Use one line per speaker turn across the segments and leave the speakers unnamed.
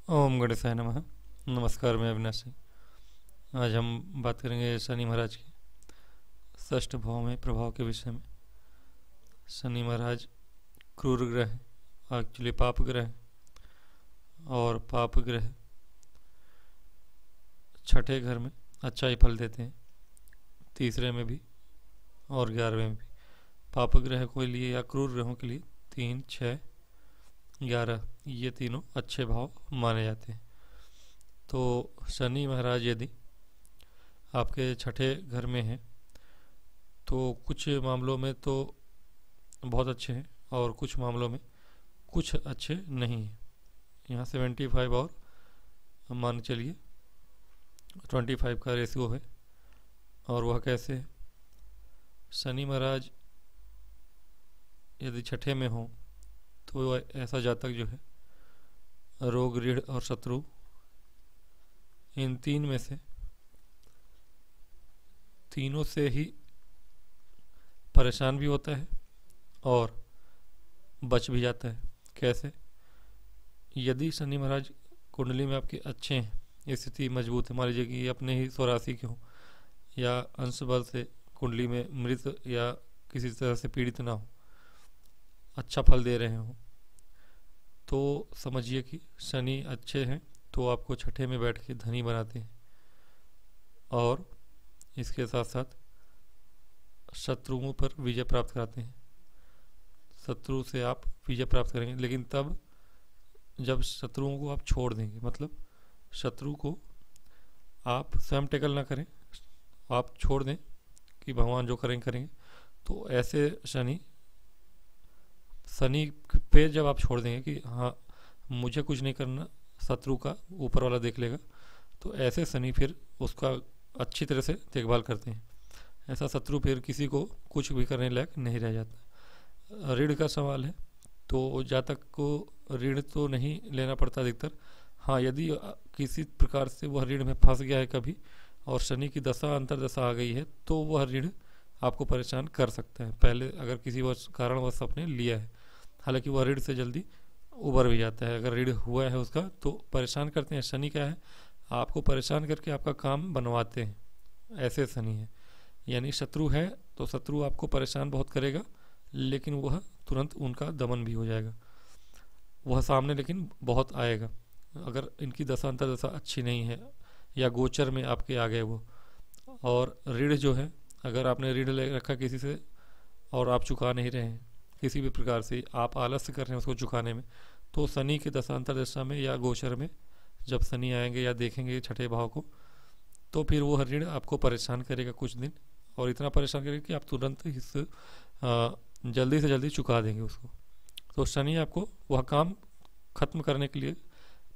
ओम गणेशाय नमः। नमस्कार, मैं अविनाश सिंह। आज हम बात करेंगे शनि महाराज की षष्ठ भाव में प्रभाव के विषय में। शनि महाराज क्रूर ग्रह हैं, एक्चुअली पाप ग्रह हैं, और पाप ग्रह छठे घर में अच्छा ही फल देते हैं, तीसरे में भी और 11वें में भी। पाप ग्रह के लिए या क्रूर ग्रहों के लिए 3, 6, 11 ये तीनों अच्छे भाव माने जाते हैं। तो शनि महाराज यदि आपके छठे घर में हैं तो कुछ मामलों में तो बहुत अच्छे हैं और कुछ मामलों में कुछ अच्छे नहीं हैं। यहाँ 75 और मान चलिए 25 का रेशियो है। और वह कैसे है? शनि महाराज यदि छठे में हो तो ऐसा जातक जो है रोग, ऋण और शत्रु इन तीन में से तीनों से ही परेशान भी होता है और बच भी जाता है। कैसे? यदि शनि महाराज कुंडली में आपके अच्छे हैं, स्थिति मजबूत है, मान लीजिए कि अपने ही स्वराशि के हों या अंश बल से कुंडली में मृत या किसी तरह से पीड़ित ना हो, अच्छा फल दे रहे हों, तो समझिए कि शनि अच्छे हैं तो आपको छठे में बैठ के धनी बनाते हैं। और इसके साथ साथ शत्रुओं पर विजय प्राप्त कराते हैं। शत्रु से आप विजय प्राप्त करेंगे, लेकिन तब जब शत्रुओं को आप छोड़ देंगे, मतलब शत्रु को आप स्वयं टेकल ना करें, आप छोड़ दें कि भगवान जो करेंगे करेंगे। तो ऐसे शनि शनि पे जब आप छोड़ देंगे कि हाँ मुझे कुछ नहीं करना, शत्रु का ऊपर वाला देख लेगा, तो ऐसे शनि फिर उसका अच्छी तरह से देखभाल करते हैं। ऐसा शत्रु फिर किसी को कुछ भी करने लायक नहीं रह जाता। ऋण का सवाल है तो जातक को ऋण तो नहीं लेना पड़ता अधिकतर। हाँ, यदि किसी प्रकार से वह ऋण में फंस गया है कभी और शनि की दशा अंतरदशा आ गई है तो वह ऋण आपको परेशान कर सकता है, पहले अगर किसी कारणवश आपने लिया है। हालांकि वह ऋण से जल्दी उबर भी जाता है। अगर ऋण हुआ है उसका तो परेशान करते हैं। शनि क्या है? आपको परेशान करके आपका काम बनवाते हैं, ऐसे शनि है। यानी शत्रु है तो शत्रु आपको परेशान बहुत करेगा, लेकिन वह तुरंत उनका दमन भी हो जाएगा। वह सामने लेकिन बहुत आएगा अगर इनकी दशा अंतरदशा अच्छी नहीं है या गोचर में आपके आ गए वो। और ऋण जो है, अगर आपने ऋण ले रखा किसी से और आप चुका नहीं रहे हैं, किसी भी प्रकार से आप आलस्य कर रहे हैं उसको चुकाने में, तो शनि के दशा अंतरदशा में या गोचर में जब शनि आएंगे या देखेंगे छठे भाव को, तो फिर वो ऋण आपको परेशान करेगा कुछ दिन, और इतना परेशान करेगा कि आप तुरंत इस जल्दी से जल्दी चुका देंगे उसको। तो शनि आपको वह काम खत्म करने के लिए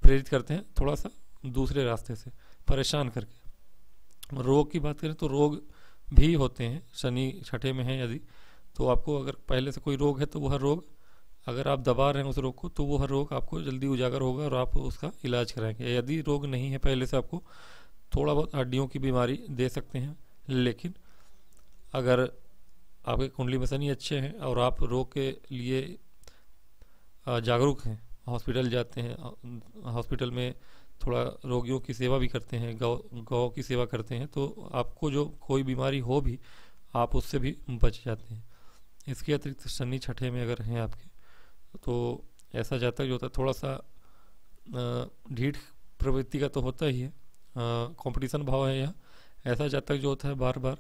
प्रेरित करते हैं, थोड़ा सा दूसरे रास्ते से परेशान करके। रोग की बात करें तो रोग भी होते हैं। शनि छठे में है यदि, तो आपको अगर पहले से कोई रोग है तो वह रोग, अगर आप दबा रहे हैं उस रोग को, तो वह रोग आपको जल्दी उजागर होगा और आप उसका इलाज कराएंगे। यदि रोग नहीं है पहले से, आपको थोड़ा बहुत हड्डियों की बीमारी दे सकते हैं, लेकिन अगर आपके कुंडली में शनि अच्छे हैं और आप रोग के लिए जागरूक हैं, हॉस्पिटल जाते हैं, हॉस्पिटल में थोड़ा रोगियों की सेवा भी करते हैं, गौ गौ की सेवा करते हैं, तो आपको जो कोई बीमारी हो भी आप उससे भी बच जाते हैं। इसके अतिरिक्त शनि छठे में अगर हैं आपके, तो ऐसा जातक जो होता है थोड़ा सा ढीठ प्रवृत्ति का तो होता ही है, कंपटीशन भाव है यह। ऐसा जातक जो होता है बार बार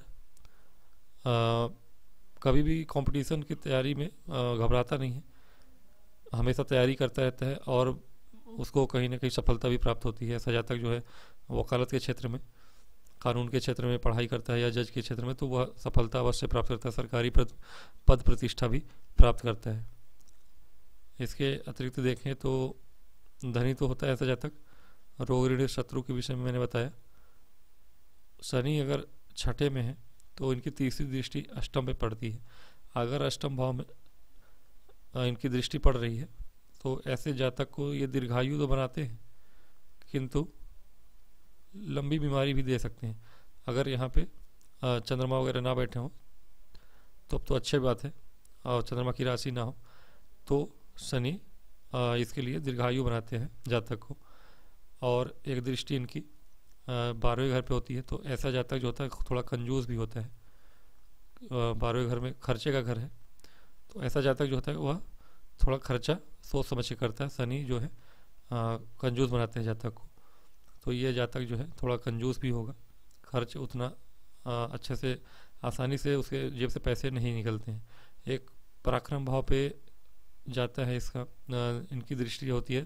कभी भी कंपटीशन की तैयारी में घबराता नहीं है, हमेशा तैयारी करता रहता है और उसको कहीं ना कहीं सफलता भी प्राप्त होती है। ऐसा जातक जो है वकालत के क्षेत्र में, कानून के क्षेत्र में पढ़ाई करता है या जज के क्षेत्र में, तो वह सफलता अवश्य प्राप्त करता है, सरकारी पद प्रतिष्ठा भी प्राप्त करता है। इसके अतिरिक्त देखें तो धनी तो होता है ऐसा जातक। रोग, ऋण, शत्रु के विषय में मैंने बताया। शनि अगर छठे में है तो इनकी तीसरी दृष्टि अष्टम पे पड़ती है। अगर अष्टम भाव में इनकी दृष्टि पड़ रही है तो ऐसे जातक को ये दीर्घायु तो बनाते हैं, किंतु लंबी बीमारी भी दे सकते हैं। अगर यहाँ पे चंद्रमा वगैरह ना बैठे हों तो अब तो अच्छी बात है, और चंद्रमा की राशि ना हो तो शनि इसके लिए दीर्घायु बनाते हैं जातक को। और एक दृष्टि इनकी 12वें घर पे होती है। तो ऐसा जातक जो होता है थोड़ा कंजूस भी होता है। 12वें घर में खर्चे का घर है, तो ऐसा जातक जो होता है वह थोड़ा खर्चा सोच समझ के करता है। शनि जो है कंजूस बनाते हैं जातक को, तो ये जातक जो है थोड़ा कंजूस भी होगा। खर्च उतना अच्छे से आसानी से उसके जेब से पैसे नहीं निकलते हैं। एक पराक्रम भाव पे जाता है इसका, इनकी दृष्टि होती है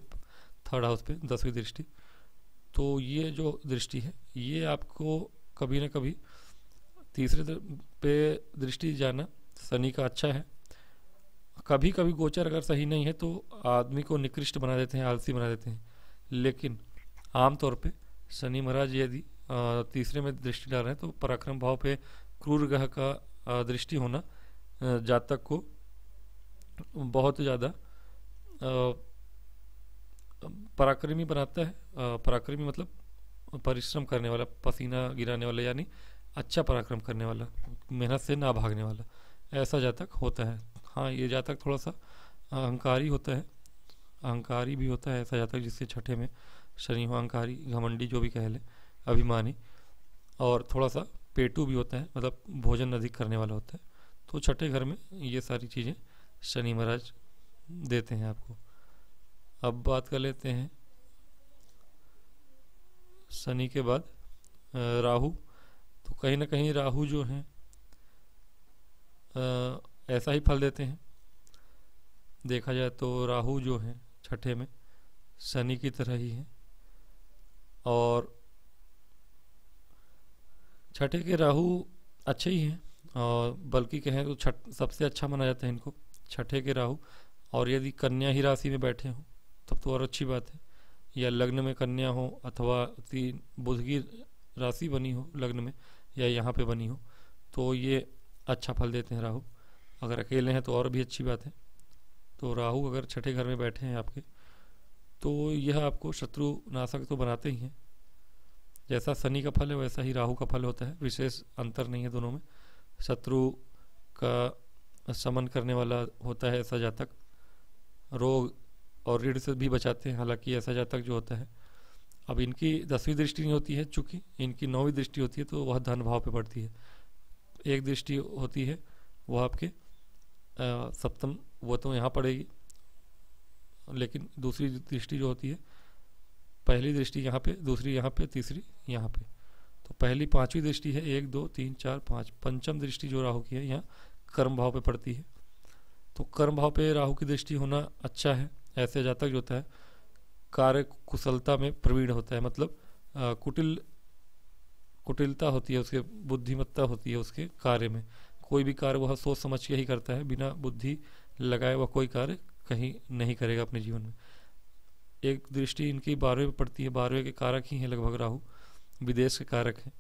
3rd हाउस पे, 10वीं दृष्टि। तो ये जो दृष्टि है ये आपको कभी ना कभी तीसरे पे दृष्टि जाना शनि का अच्छा है। कभी कभी गोचर अगर सही नहीं है तो आदमी को निकृष्ट बना देते हैं, आलसी बना देते हैं। लेकिन आमतौर पे शनि महाराज यदि तीसरे में दृष्टि डाल रहे हैं तो पराक्रम भाव पे क्रूर ग्रह का दृष्टि होना जातक को बहुत ज़्यादा पराक्रमी बनाता है। पराक्रमी मतलब परिश्रम करने वाला, पसीना गिराने वाला, यानी अच्छा पराक्रम करने वाला, मेहनत से ना भागने वाला, ऐसा जातक होता है। हाँ, ये जातक थोड़ा सा अहंकारी होता है, अहंकारी भी होता है ऐसा जातक जिससे छठे में शनि हो, अहंकारी, घमंडी जो भी कह ले, अभिमानी, और थोड़ा सा पेटू भी होता है, मतलब भोजन अधिक करने वाला होता है। तो छठे घर में ये सारी चीज़ें शनि महाराज देते हैं आपको। अब बात कर लेते हैं शनि के बाद राहु। तो कहीं ना कहीं राहु जो है ऐसा ही फल देते हैं। देखा जाए तो राहु जो है छठे में शनि की तरह ही है, और छठे के राहु अच्छे ही हैं, और बल्कि कहें तो सबसे अच्छा माना जाता है इनको, छठे के राहु। और यदि कन्या ही राशि में बैठे हों तब तो और अच्छी बात है, या लग्न में कन्या हो अथवा बुध की राशि बनी हो लग्न में या यहाँ पे बनी हो, तो ये अच्छा फल देते हैं राहु। अगर अकेले हैं तो और भी अच्छी बात है। तो राहु अगर छठे घर में बैठे हैं आपके, तो यह आपको शत्रु नाशक तो बनाते ही हैं। जैसा शनि का फल है वैसा ही राहु का फल होता है, विशेष अंतर नहीं है दोनों में। शत्रु का शमन करने वाला होता है ऐसा जातक, रोग और ऋण से भी बचाते हैं। हालांकि ऐसा जातक जो होता है, अब इनकी 10वीं दृष्टि नहीं होती है, चूंकि इनकी 9वीं दृष्टि होती है, तो वह धन भाव पे पड़ती है। एक दृष्टि होती है वह आपके सप्तम, वो तो यहाँ पड़ेगी, लेकिन दूसरी दृष्टि जो होती है, पहली दृष्टि यहाँ पे, दूसरी यहाँ पे, तीसरी यहाँ पे, तो पहली 5वीं दृष्टि है 1 2 3 4 5, पंचम दृष्टि जो राहु की है यहाँ कर्म भाव पे पड़ती है। तो कर्म भाव पे राहु की दृष्टि होना अच्छा है। ऐसे जातक जो होता है कार्य कुशलता में प्रवीण होता है, मतलब कुटिलता होती है उसके, बुद्धिमत्ता होती है उसके कार्य में। कोई भी कार्य वह सोच समझ के ही करता है, बिना बुद्धि लगाए वह कोई कार्य कहीं नहीं करेगा अपने जीवन में। एक दृष्टि इनकी 12वें में पड़ती है, 12वें के कारक ही हैं लगभग राहु, विदेश के कारक हैं,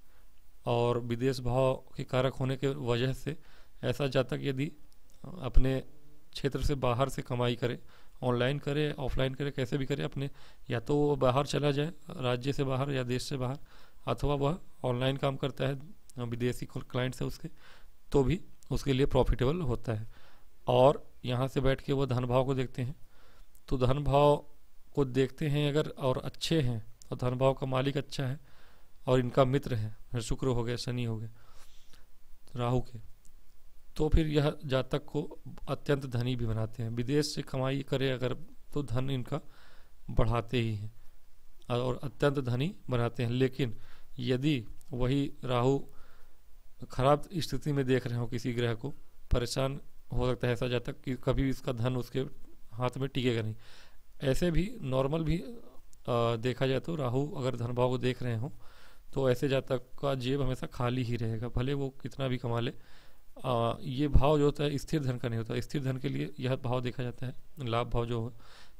और विदेश भाव के कारक होने के वजह से ऐसा जातक यदि अपने क्षेत्र से बाहर से कमाई करे, ऑनलाइन करे, ऑफलाइन करे, कैसे भी करे, अपने या तो वो बाहर चला जाए राज्य से बाहर या देश से बाहर, अथवा वह ऑनलाइन काम करता है विदेशी क्लाइंट से उसके, तो भी उसके लिए प्रॉफिटेबल होता है। और यहाँ से बैठ के वो धन भाव को देखते हैं, तो धन भाव को देखते हैं अगर और अच्छे हैं, और धन भाव का मालिक अच्छा है और इनका मित्र है, शुक्र हो गए, शनि हो गए, राहु के, तो फिर यह जातक को अत्यंत धनी भी बनाते हैं। विदेश से कमाई करे अगर तो धन इनका बढ़ाते ही हैं और अत्यंत धनी बनाते हैं। लेकिन यदि वही राहु खराब स्थिति में देख रहे हो किसी ग्रह को, परेशान हो सकता है ऐसा जातक कि कभी इसका धन उसके हाथ में टिकेगा नहीं। ऐसे भी नॉर्मल भी देखा जाए तो राहु अगर धन भाव को देख रहे हो तो ऐसे जातक का जेब हमेशा खाली ही रहेगा, भले वो कितना भी कमा ले। ये भाव जो होता है स्थिर धन का नहीं होता। स्थिर धन के लिए यह भाव देखा जाता है, लाभ भाव जो हो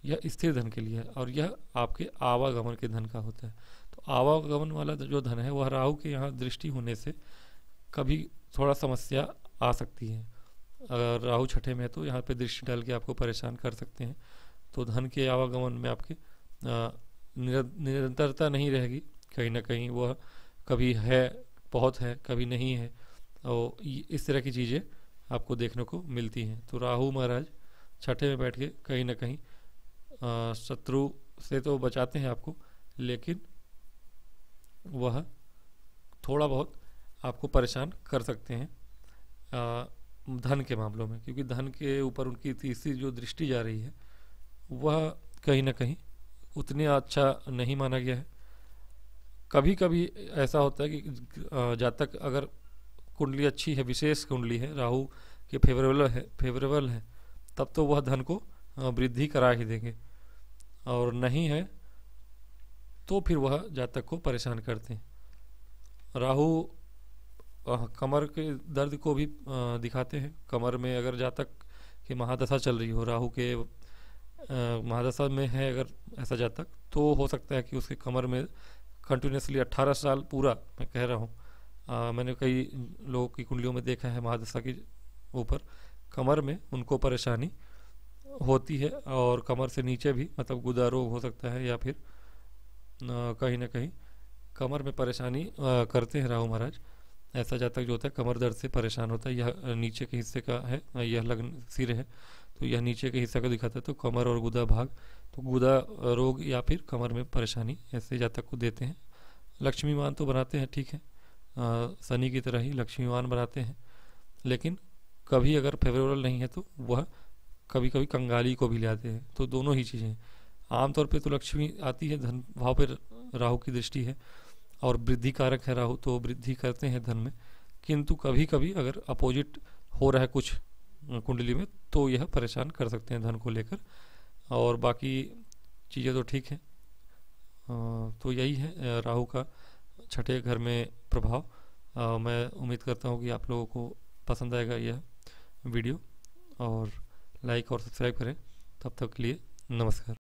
यह स्थिर धन के लिए है, और यह आपके आवागमन के धन का होता है। तो आवागमन वाला जो धन है वह राहु के यहाँ दृष्टि होने से कभी थोड़ा समस्या आ सकती है। अगर राहु छठे में है तो यहाँ पे दृष्टि डाल के आपको परेशान कर सकते हैं। तो धन के आवागमन में आपके निरंतरता नहीं रहेगी, कहीं ना कहीं वह कभी है, बहुत है, कभी नहीं है, और इस तरह की चीज़ें आपको देखने को मिलती हैं। तो राहु महाराज छठे में बैठ के कहीं ना कहीं शत्रु से तो बचाते हैं आपको, लेकिन वह थोड़ा बहुत आपको परेशान कर सकते हैं धन के मामलों में, क्योंकि धन के ऊपर उनकी तीसरी जो दृष्टि जा रही है वह कहीं ना कहीं उतनी अच्छा नहीं माना गया है। कभी कभी ऐसा होता है कि जातक अगर कुंडली अच्छी है, विशेष कुंडली है, राहु के फेवरेबल है तब तो वह धन को वृद्धि करा ही देंगे, और नहीं है तो फिर वह जातक को परेशान करते हैं। राहु कमर के दर्द को भी दिखाते हैं। कमर में अगर जातक की महादशा चल रही हो, राहु के महादशा में है अगर ऐसा जातक, तो हो सकता है कि उसके कमर में कंटिन्यूसली 18 साल पूरा, मैं कह रहा हूँ, मैंने कई लोगों की कुंडलियों में देखा है महादशा के ऊपर कमर में उनको परेशानी होती है, और कमर से नीचे भी मतलब गुदा रोग हो सकता है, या फिर कहीं ना कहीं कमर में परेशानी करते हैं राहु महाराज। ऐसा जातक जो होता है कमर दर्द से परेशान होता है, यह नीचे के हिस्से का है, यह लग्न सिर है तो यह नीचे के हिस्से का दिखाता है, तो कमर और गुदा भाग, तो गुदा रोग या फिर कमर में परेशानी ऐसे जातक को देते हैं। लक्ष्मीवान तो बनाते हैं, ठीक है, शनि की तरह ही लक्ष्मीवान बनाते हैं, लेकिन कभी अगर फेवरेबल नहीं है तो वह कभी कभी कंगाली को भी ले आते हैं। तो दोनों ही चीज़ें, आमतौर पे तो लक्ष्मी आती है, धन भाव पर राहु की दृष्टि है और वृद्धि कारक है राहु, तो वृद्धि करते हैं धन में, किंतु कभी कभी अगर अपोजिट हो रहा है कुछ कुंडली में तो यह परेशान कर सकते हैं धन को लेकर, और बाकी चीज़ें तो ठीक है। तो यही है राहु का छठे घर में प्रभाव। मैं उम्मीद करता हूँ कि आप लोगों को पसंद आएगा यह वीडियो, और लाइक और सब्सक्राइब करें। तब तक के लिए नमस्कार।